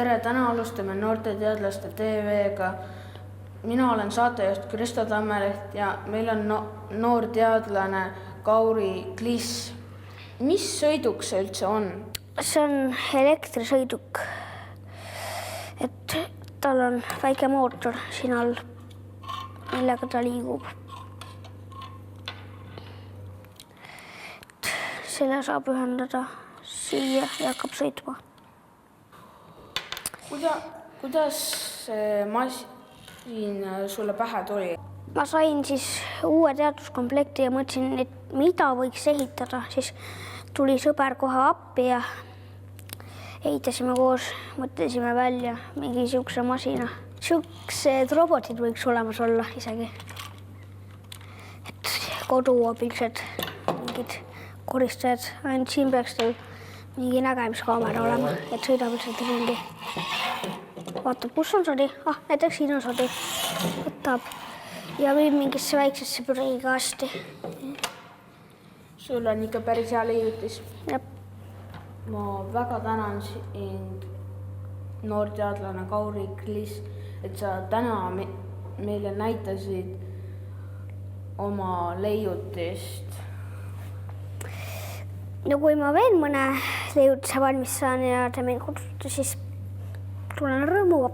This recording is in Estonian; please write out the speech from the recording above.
tere, täna alustame Noorte Teadlaste TV-ga. Mina olen saatejuht Kristo Tammeleht ja meil on noor teadlane Kauri Kliss. Mis sõiduk see üldse on? See on elektrisõiduk. Et tal on väike mootor siin all, millega ta liigub. Selle saab ühendada siia ja hakkab sõitma. Kuidas see masin sulle pähe tuli? Ma sain siis uue teaduskomplekti ja mõtlesin, et mida võiks ehitada. Siis tuli sõber kohe appi ja ehitasime koos, mõtlesime välja mingi siukse masina. Siuksed robotid võiks olemas olla isegi. Et koduabilised mingid koristajad, ainult siin peaks teil mingi nägemiskaamera olema, et sõidab lihtsalt ringi. Vaatab, kus on sodi? Näiteks siin on sodi. Võtab ja viib mingisse väiksesse püreikasti. Sul on ikka päris hea leiutis. Jep. Ma väga tänan sind, noor teadlane Kauri Kliss, et sa täna meile näitasid oma leiutist. No kui ma veel mõne leiutise valmis saan ja te mind kutsuta, siis tulen rõõmuga.